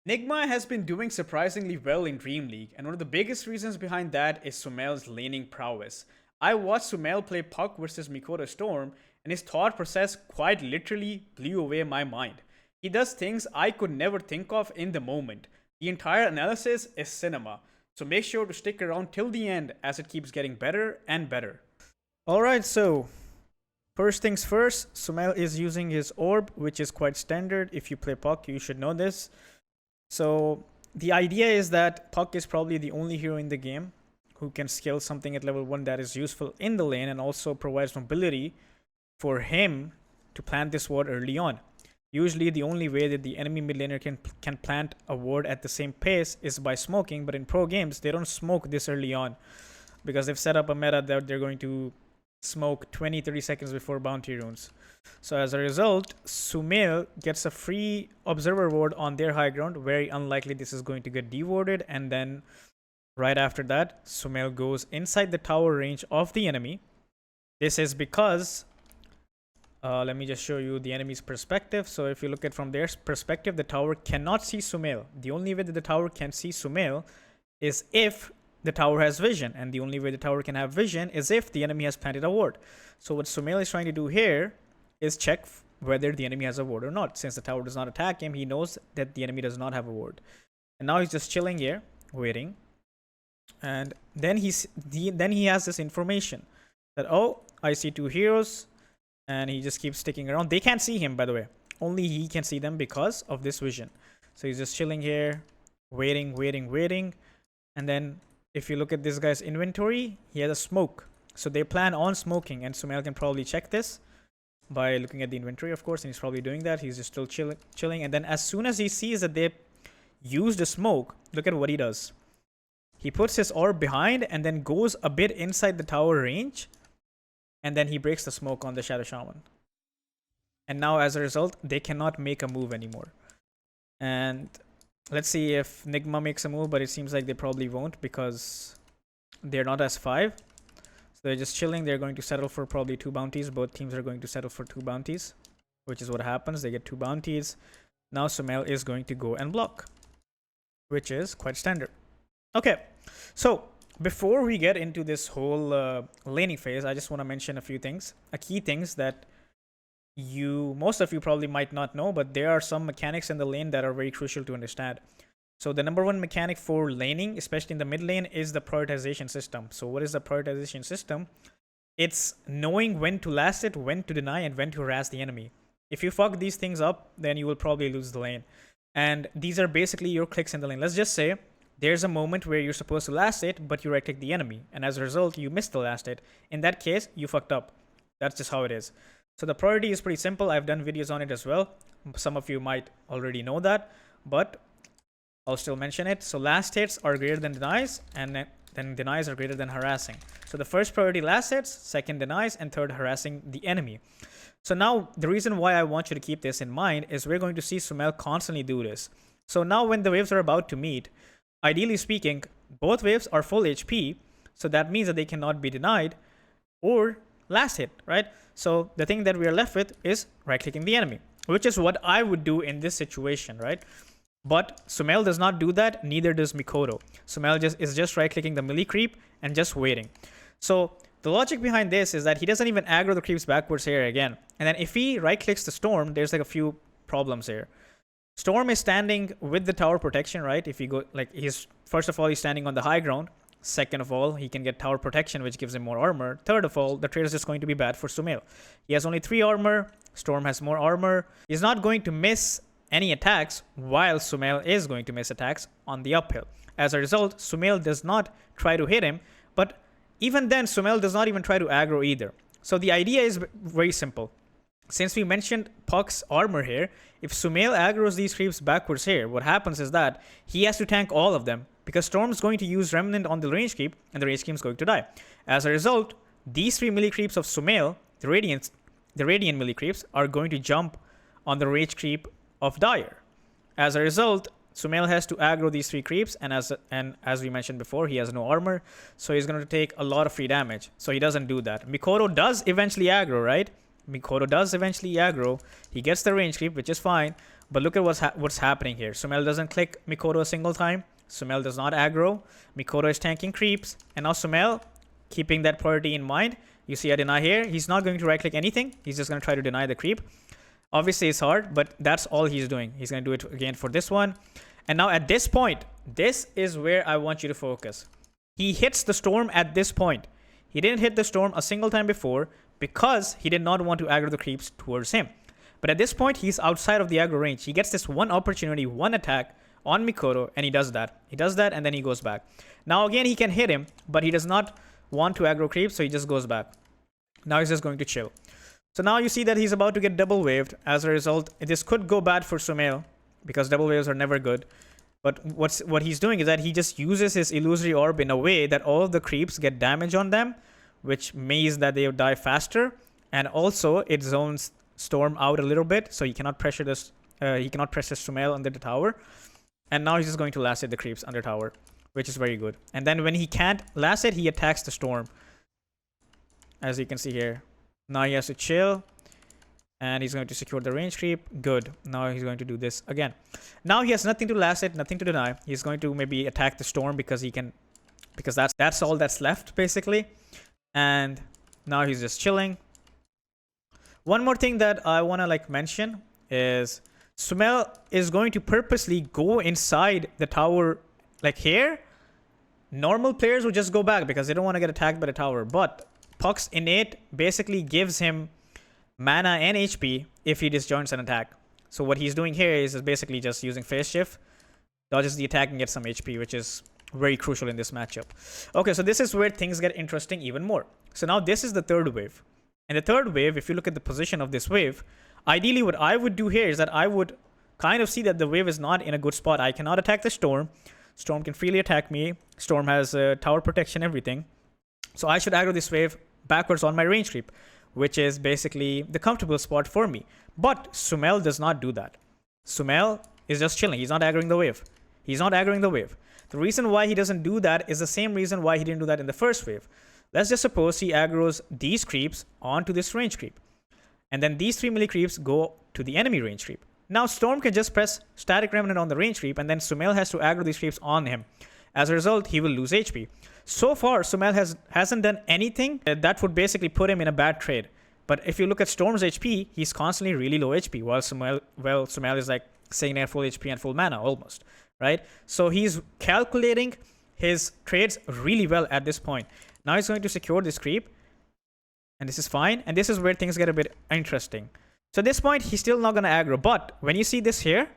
Nigma has been doing surprisingly well in Dream League, and one of the biggest reasons behind that is SumaiL's laning prowess. I watched SumaiL play Puck versus Mikoto Storm, and his thought process quite literally blew away my mind. He does things I could never think of in the moment. The entire analysis is cinema, so make sure to stick around till the end as it keeps getting better and better. Alright, so first things first, SumaiL is using his orb, which is quite standard. If you play Puck, you should know this. So the idea is that Puck is probably the only hero in the game who can skill something at level 1 that is useful in the lane and also provides mobility for him to plant this ward early on. Usually the only way that the enemy mid laner can plant a ward at the same pace is by smoking, but in pro games they don't smoke this early on because they've set up a meta that they're going to smoke 20-30 seconds before bounty runes. So as a result, SumaiL gets a free observer ward on their high ground. Very unlikely this is going to get dewarded, and then right after that, SumaiL goes inside the tower range of the enemy. This is because let me just show you the enemy's perspective. So if you look at from their perspective, the tower cannot see SumaiL. The only way that the tower can see SumaiL is if the tower has vision, and the only way the tower can have vision is if the enemy has planted a ward. So what SumaiL is trying to do here is check whether the enemy has a ward or not. Since the tower does not attack him, he knows that the enemy does not have a ward. And now he's just chilling here, waiting. And then he has this information that, oh, I see two heroes, and he just keeps sticking around. They can't see him, by the way. Only he can see them because of this vision. So he's just chilling here, waiting. And then if you look at this guy's inventory, he has a smoke. So they plan on smoking, and SumaiL can probably check this by looking at the inventory, of course, and he's probably doing that. He's just still chilling. And then as soon as he sees that they used a smoke, look at what he does. He puts his orb behind and then goes a bit inside the tower range, and then he breaks the smoke on the Shadow Shaman. And now as a result, they cannot make a move anymore. And let's see if Nigma makes a move, but it seems like they probably won't because they're not S5. So they're just chilling. They're going to settle for probably 2 bounties. Both teams are going to settle for 2 bounties, which is what happens. They get 2 bounties. Now SumaiL is going to go and block, which is quite standard. Okay, so before we get into this whole laning phase, I just want to mention a few things. Key things that most of you probably might not know, but there are some mechanics in the lane that are very crucial to understand. So the number 1 mechanic for laning, especially in the mid lane, is the prioritization system. So what is the prioritization system? It's knowing when to last it, when to deny, and when to harass the enemy. If you fuck these things up, then you will probably lose the lane. And these are basically your clicks in the lane. Let's just say there's a moment where you're supposed to last it, but you right click the enemy, and as a result, you missed the last hit. In that case, you fucked up. That's just how it is. So the priority is pretty simple. I've done videos on it as well. Some of you might already know that, but I'll still mention it. So last hits are greater than denies, and then denies are greater than harassing. So the first priority last hits, second denies, and third harassing the enemy. So now the reason why I want you to keep this in mind is we're going to see SumaiL constantly do this. So now when the waves are about to meet, ideally speaking, both waves are full HP, so that means that they cannot be denied or last hit, right? So the thing that we are left with is right-clicking the enemy, which is what I would do in this situation, right? But SumaiL does not do that, neither does Mikoto. SumaiL is just right-clicking the melee creep and just waiting. So the logic behind this is that he doesn't even aggro the creeps backwards here again. And then if he right-clicks the Storm, there's like a few problems here. Storm is standing with the tower protection, right? If you go, like, first of all, he's standing on the high ground. Second of all, he can get tower protection, which gives him more armor. Third of all, the trade is just going to be bad for SumaiL. He has only 3 armor. Storm has more armor. He's not going to miss any attacks, while SumaiL is going to miss attacks on the uphill. As a result, SumaiL does not try to hit him, but even then, SumaiL does not even try to aggro either. So the idea is very simple. Since we mentioned Puck's armor here, if SumaiL aggroes these creeps backwards here, what happens is that he has to tank all of them because Storm is going to use Remnant on the range creep and the range creep is going to die. As a result, these 3 melee creeps of SumaiL, the Radiant melee creeps, are going to jump on the range creep of Dire. As a result, SumaiL has to aggro these 3 creeps, and as we mentioned before, he has no armor, so he's going to take a lot of free damage. So he doesn't do that. Mikoto does eventually aggro, right? Mikoto does eventually aggro. He gets the range creep, which is fine. But look at what's happening here. SumaiL doesn't click Mikoto a single time. SumaiL does not aggro. Mikoto is tanking creeps. And now SumaiL, keeping that priority in mind, you see a deny here. He's not going to right click anything. He's just going to try to deny the creep. Obviously it's hard, but that's all he's doing. He's going to do it again for this one. And now at this point, this is where I want you to focus. He hits the storm at this point. He didn't hit the storm a single time before because he did not want to aggro the creeps towards him. But at this point, he's outside of the aggro range. He gets this one opportunity, one attack on Mikoto, and he does that. He does that, and then he goes back. Now again, he can hit him, but he does not want to aggro creeps, so he just goes back. Now he's just going to chill. So now you see that he's about to get double waved. As a result, this could go bad for SumaiL because double waves are never good. But what he's doing is that he just uses his illusory orb in a way that all of the creeps get damage on them, which means that they die faster, and also it zones Storm out a little bit, so he cannot pressure this. He cannot pressure SumaiL under the tower, and now he's just going to last hit the creeps under tower, which is very good. And then when he can't last it, he attacks the Storm, as you can see here. Now he has to chill, and he's going to secure the range creep. Good. Now he's going to do this again. Now he has nothing to last it, nothing to deny. He's going to maybe attack the Storm because he can, because that's all that's left basically. And now he's just chilling. One more thing that I want to mention is SumaiL is going to purposely go inside the tower here. Normal players will just go back because they don't want to get attacked by the tower, but Puck's innate basically gives him mana and HP if he disjoints an attack. So what he's doing here is basically just using phase shift, dodges the attack and gets some HP, which is very crucial in this matchup. Okay, so this is where things get interesting even more. So now this is the third wave. And the third wave, if you look at the position of this wave, ideally what I would do here is that I would kind of see that the wave is not in a good spot. I cannot attack the Storm. Storm can freely attack me. Storm has tower protection, everything. So I should aggro this wave backwards on my range creep, which is basically the comfortable spot for me. But SumaiL does not do that. SumaiL is just chilling. He's not aggroing the wave. He's not aggroing the wave. The reason why he doesn't do that is the same reason why he didn't do that in the first wave. Let's just suppose he aggroes these creeps onto this range creep. And then these 3 melee creeps go to the enemy range creep. Now Storm can just press Static Remnant on the range creep, and then SumaiL has to aggro these creeps on him. As a result, he will lose HP. So far, SumaiL hasn't done anything that would basically put him in a bad trade. But if you look at Storm's HP, he's constantly really low HP, while SumaiL is saying at full HP and full mana almost, right? So he's calculating his trades really well at this point. Now he's going to secure this creep, and this is fine. And this is where things get a bit interesting. So at this point, he's still not going to aggro. But when you see this here,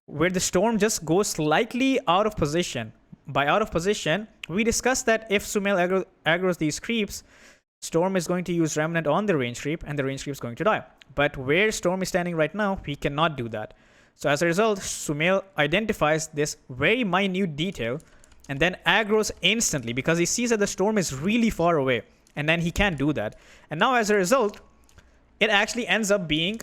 where the Storm just goes slightly out of position. By out of position, we discussed that if SumaiL aggroes these creeps, Storm is going to use Remnant on the range creep, and the range creep is going to die. But where Storm is standing right now, he cannot do that. So as a result, SumaiL identifies this very minute detail and then aggros instantly because he sees that the Storm is really far away, and then he can't do that. And now as a result, it actually ends up being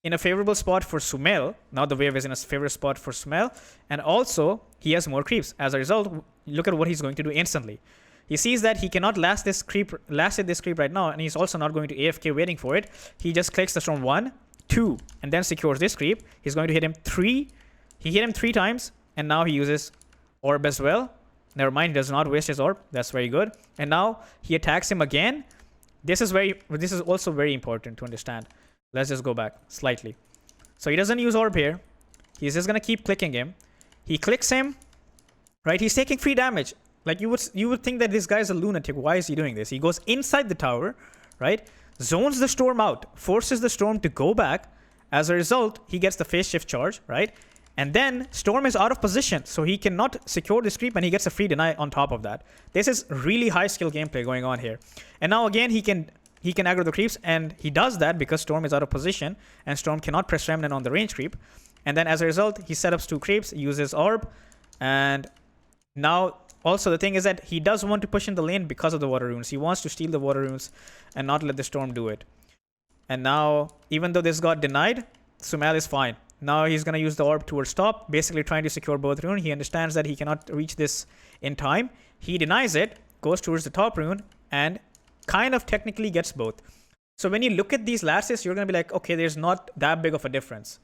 in a favorable spot for SumaiL. Now the wave is in a favorable spot for SumaiL, and also he has more creeps. As a result, look at what he's going to do instantly. He sees that he cannot last this creep right now, and he's also not going to AFK waiting for it. He just clicks the Storm 1, 2, and then secures this creep. He's going to hit him 3. He hit him 3 times, and now he uses Orb as well. Never mind, he does not waste his Orb. That's very good. And now he attacks him again. This is also very important to understand. Let's just go back slightly. So he doesn't use Orb here. He's just going to keep clicking him. He clicks him, right? He's taking free damage. You would think that this guy is a lunatic. Why is he doing this? He goes inside the tower, right? Zones the Storm out, forces the Storm to go back. As a result, he gets the phase shift charge, right? And then Storm is out of position, so he cannot secure this creep, and he gets a free deny on top of that. This is really high skill gameplay going on here. And now again, he can aggro the creeps, and he does that because Storm is out of position, and Storm cannot press Remnant on the range creep. And then as a result, he set up 2 creeps, uses Orb, and now also the thing is that he does want to push in the lane because of the water runes. He wants to steal the water runes and not let the Storm do it. And now, even though this got denied, SumaiL is fine. Now he's going to use the Orb towards top, basically trying to secure both runes. He understands that he cannot reach this in time. He denies it, goes towards the top rune, and kind of technically gets both. So when you look at these lasses, you're going to be like, okay, there's not that big of a difference.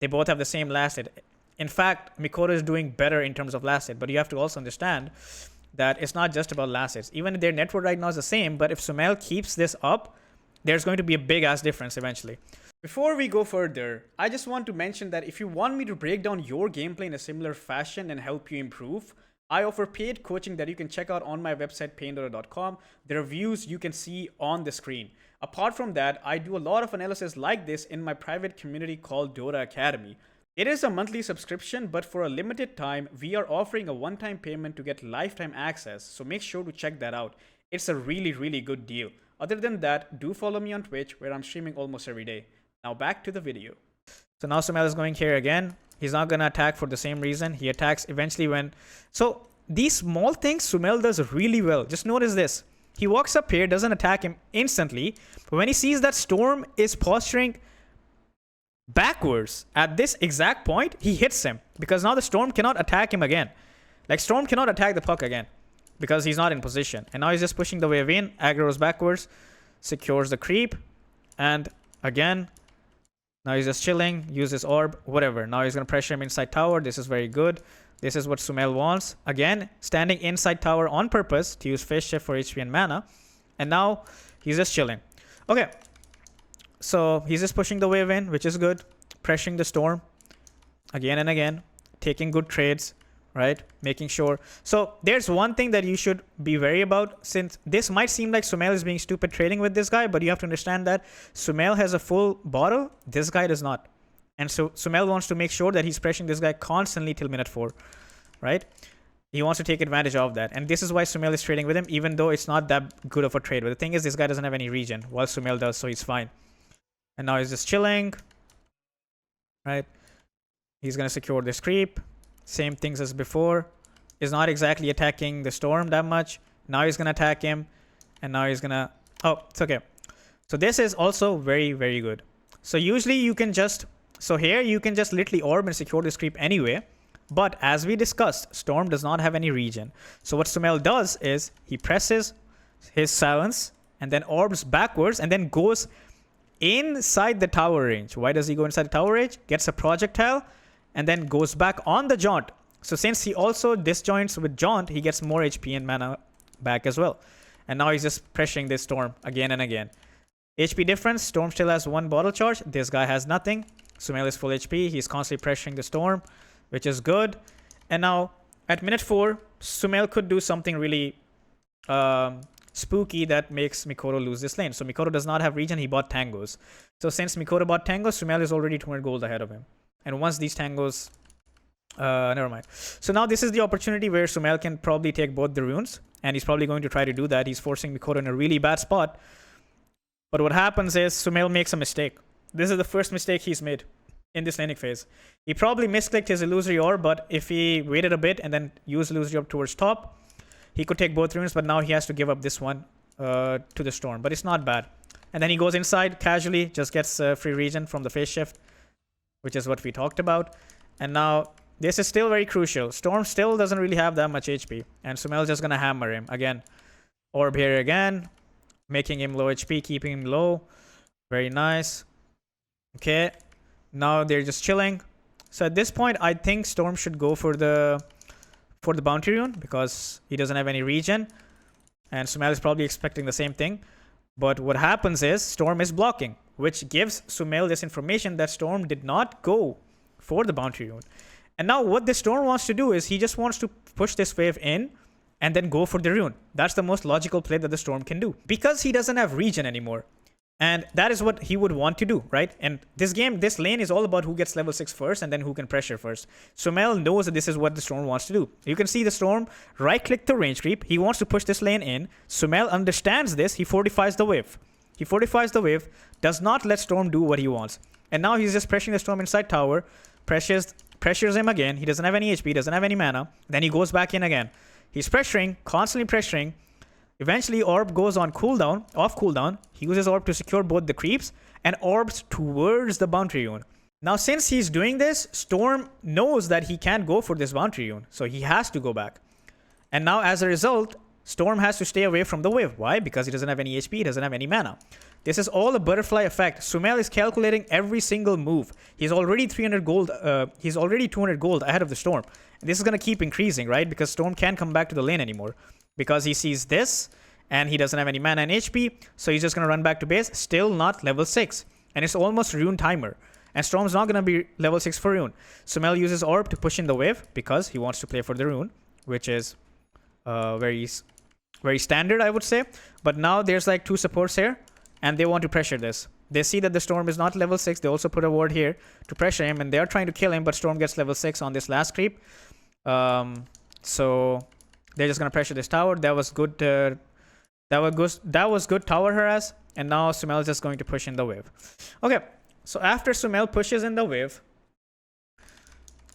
They both have the same last hit. In fact, Mikoto is doing better in terms of last hit, but you have to also understand that it's not just about last hits. Even their net worth right now is the same, but if SumaiL keeps this up, there's going to be a big ass difference eventually. Before we go further, I just want to mention that if you want me to break down your gameplay in a similar fashion and help you improve, I offer paid coaching that you can check out on my website PainDota.com. The reviews you can see on the screen. Apart from that, I do a lot of analysis like this in my private community called Dota Academy. It is a monthly subscription, but for a limited time, we are offering a one-time payment to get lifetime access, so make sure to check that out. It's a really, really good deal. Other than that, do follow me on Twitch, where I'm streaming almost every day. Now back to the video. So now SumaiL is going here again. He's not going to attack for the same reason. He attacks eventually when... So these small things SumaiL does really well. Just notice this. He walks up here, doesn't attack him instantly, but when he sees that Storm is posturing backwards at this exact point, he hits him, because now the Storm cannot attack him again. Like, Storm cannot attack the puck again because he's not in position. And now he's just pushing the wave in, aggroes backwards, secures the creep, and again, now he's just chilling, uses orb, whatever. Now he's going to pressure him inside tower. This is very good. This is what SumaiL wants. Again, standing inside tower on purpose to use Phase Shift for HP and mana. And now he's just chilling. Okay. So he's just pushing the wave in, which is good. Pressuring the Storm again and again. Taking good trades, right? Making sure. So there's one thing that you should be wary about, since this might seem like SumaiL is being stupid trading with this guy, but you have to understand that SumaiL has a full bottle. This guy does not. And so SumaiL wants to make sure that he's pressuring this guy constantly till minute 4, right? He wants to take advantage of that. And this is why SumaiL is trading with him, even though it's not that good of a trade. But the thing is, this guy doesn't have any regen, while SumaiL does, so he's fine. And now he's just chilling, right? He's going to secure this creep. Same things as before. Is not exactly attacking the Storm that much. Now he's going to attack him. And now he's going to... Oh, it's okay. So this is also very, very good. So usually you can just... So here you can just literally orb and secure this creep anyway. But as we discussed, Storm does not have any regen. So what SumaiL does is he presses his silence and then orbs backwards and then goes inside the tower range. Why does he go inside the tower range? Gets a projectile and then goes back on the jaunt. So since he also disjoints with jaunt, he gets more HP and mana back as well. And now he's just pressuring this Storm again and again. HP difference, Storm still has 1 bottle charge. This guy has nothing. SumaiL is full HP. He's constantly pressuring the Storm, which is good. And now at minute 4, SumaiL could do something really spooky that makes Mikoto lose this lane. So Mikoto does not have regen. He bought tangos. So since Mikoto bought tangos, SumaiL is already 200 gold ahead of him. And once these tangos... never mind. So now this is the opportunity where SumaiL can probably take both the runes. And he's probably going to try to do that. He's forcing Mikoto in a really bad spot. But what happens is SumaiL makes a mistake. This is the first mistake he's made in this laning phase. He probably misclicked his illusory orb, but if he waited a bit and then used illusory orb towards top, he could take both runes, but now he has to give up this one to the Storm. But it's not bad. And then he goes inside casually, just gets free regen from the Phase Shift, which is what we talked about. And now this is still very crucial. Storm still doesn't really have that much HP. And SumaiL is just going to hammer him. Again, orb here again, making him low HP, keeping him low. Very nice. Okay, now they're just chilling. So at this point, I think Storm should go for the bounty rune because he doesn't have any regen. And SumaiL is probably expecting the same thing. But what happens is Storm is blocking, which gives SumaiL this information that Storm did not go for the bounty rune. And now what this Storm wants to do is he just wants to push this wave in and then go for the rune. That's the most logical play that the Storm can do because he doesn't have regen anymore. And that is what he would want to do, right? And this game, this lane is all about who gets level 6 first and then who can pressure first. SumaiL knows that this is what the Storm wants to do. You can see the Storm right-click the range creep. He wants to push this lane in. SumaiL understands this. He fortifies the wave. He fortifies the wave, does not let Storm do what he wants. And now he's just pressuring the Storm inside tower, pressures him again. He doesn't have any HP, doesn't have any mana. Then he goes back in again. He's pressuring, constantly pressuring. Eventually, orb goes on cooldown, off cooldown. He uses orb to secure both the creeps and orbs towards the boundary rune. Now, since he's doing this, Storm knows that he can't go for this boundary rune. So he has to go back. And now, as a result, Storm has to stay away from the wave. Why? Because he doesn't have any HP, he doesn't have any mana. This is all a butterfly effect. SumaiL is calculating every single move. He's already 300 gold. He's already 200 gold ahead of the Storm. And this is going to keep increasing, right? Because Storm can't come back to the lane anymore. Because he sees this, and he doesn't have any mana and HP. So he's just going to run back to base. Still not level 6. And it's almost rune timer. And Storm's not going to be level 6 for rune. SumaiL uses Orb to push in the wave because he wants to play for the rune, which is very standard, I would say. But now there's like 2 supports here. And they want to pressure this. They see that the Storm is not level 6. They also put a ward here to pressure him. And they're trying to kill him. But Storm gets level 6 on this last creep. So they're just going to pressure this tower. That was good. That was good tower harass. And now SumaiL is just going to push in the wave. Okay. So after SumaiL pushes in the wave,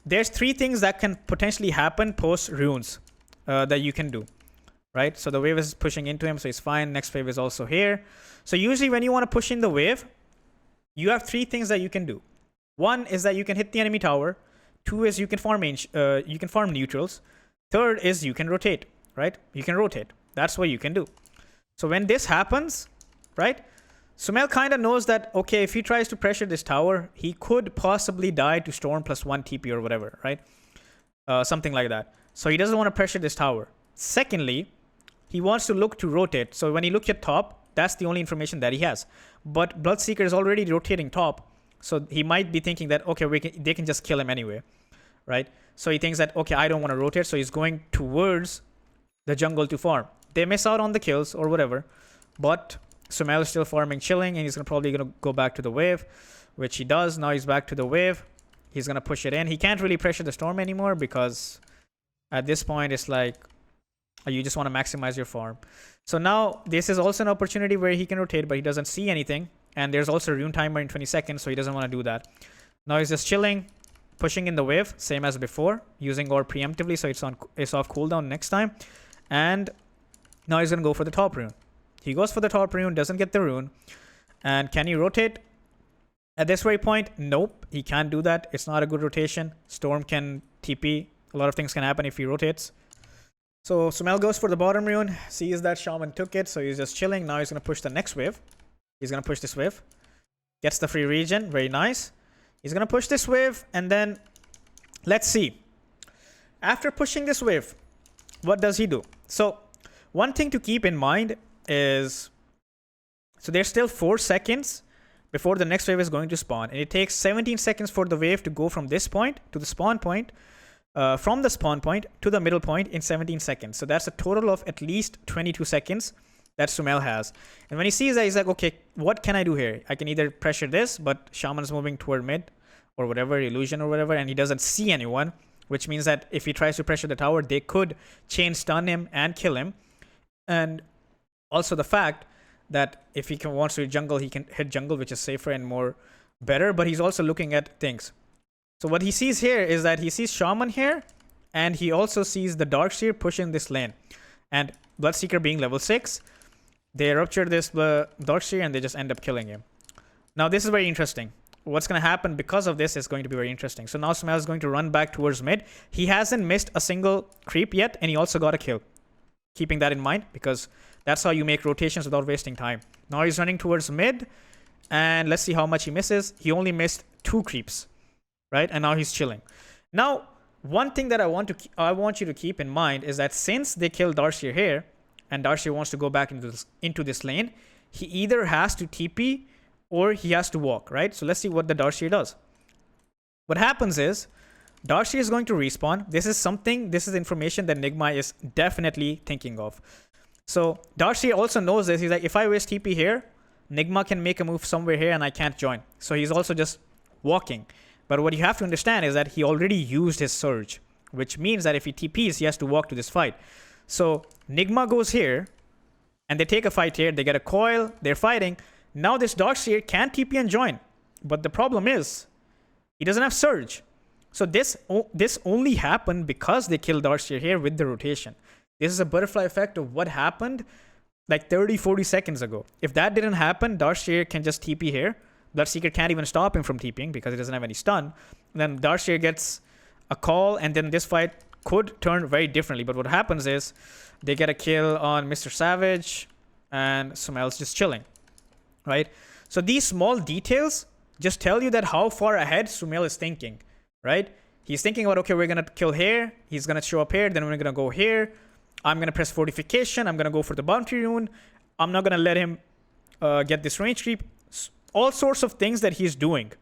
there's 3 things that can potentially happen post runes that you can do. Right? So the wave is pushing into him, so he's fine. Next wave is also here. So usually when you want to push in the wave, you have 3 things that you can do. 1 is that you can hit the enemy tower. 2 is you can farm neutrals. 3rd is you can rotate, right? You can rotate. That's what you can do. So when this happens, right? SumaiL kind of knows that, okay, if he tries to pressure this tower, he could possibly die to Storm plus 1 TP or whatever, right? Something like that. So he doesn't want to pressure this tower. Secondly, he wants to look to rotate. So when he looks at top, that's the only information that he has. But Bloodseeker is already rotating top. So he might be thinking that, okay, they can just kill him anyway. Right? So he thinks that, okay, I don't want to rotate. So he's going towards the jungle to farm. They miss out on the kills or whatever. But SumaiL is still farming, chilling. And he's probably going to go back to the wave. Which he does. Now he's back to the wave. He's going to push it in. He can't really pressure the Storm anymore. Because at this point, it's like, you just want to maximize your farm. So now this is also an opportunity where he can rotate, but he doesn't see anything. And there's also a rune timer in 20 seconds, so he doesn't want to do that. Now he's just chilling, pushing in the wave, same as before, using Orb preemptively, so it's off cooldown next time. And now he's going to go for the top rune. He goes for the top rune, doesn't get the rune. And can he rotate? At this very point, nope, he can't do that. It's not a good rotation. Storm can TP. A lot of things can happen if he rotates. So SumaiL goes for the bottom rune, sees that Shaman took it, so he's just chilling. Now he's going to push the next wave. He's going to push this wave. Gets the free regen, very nice. He's going to push this wave, and then let's see. After pushing this wave, what does he do? So one thing to keep in mind is, so there's still 4 seconds before the next wave is going to spawn. And it takes 17 seconds for the wave to go from this point to the spawn point. From the spawn point to the middle point in 17 seconds. So that's a total of at least 22 seconds that SumaiL has. And when he sees that, he's like, okay, what can I do here? I can either pressure this, but Shaman's moving toward mid or whatever, illusion or whatever, and he doesn't see anyone, which means that if he tries to pressure the tower, they could chain stun him and kill him. And also the fact that if he wants to hit jungle, he can hit jungle, which is safer and more better, but he's also looking at things. So what he sees here is that he sees Shaman here, and he also sees the Darkseer pushing this lane. And Bloodseeker being level 6, they rupture this Darkseer and they just end up killing him. Now this is very interesting. What's going to happen because of this is going to be very interesting. So now SumaiL is going to run back towards mid. He hasn't missed a single creep yet, and he also got a kill. Keeping that in mind, because that's how you make rotations without wasting time. Now he's running towards mid, and let's see how much he misses. He only missed 2 creeps. Right? And now he's chilling. Now, one thing that I want you to keep in mind is that since they killed Darkseer here, and Darkseer wants to go back into this lane, he either has to TP or he has to walk, right? So let's see what the Darkseer does. What happens is, Darkseer is going to respawn. This is information that Nigma is definitely thinking of. So Darkseer also knows this. He's like, if I waste TP here, Nigma can make a move somewhere here and I can't join. So he's also just walking. But what you have to understand is that he already used his surge, which means that if he TPs, he has to walk to this fight. So Nigma goes here, and they take a fight here. They get a coil. They're fighting. Now this Darkseer can TP and join. But the problem is, he doesn't have surge. So this only happened because they killed Darkseer here with the rotation. This is a butterfly effect of what happened like 30, 40 seconds ago. If that didn't happen, Darkseer can just TP here. Bloodseeker can't even stop him from TPing because he doesn't have any stun. Then Darkseer gets a call, and then this fight could turn very differently. But what happens is they get a kill on Mr. Savage, and SumaiL's just chilling. right? So these small details just tell you that how far ahead SumaiL is thinking, right? He's thinking about, okay, we're going to kill here. He's going to show up here. Then we're going to go here. I'm going to press fortification. I'm going to go for the bounty rune. I'm not going to let him get this range creep. All sorts of things that he's doing,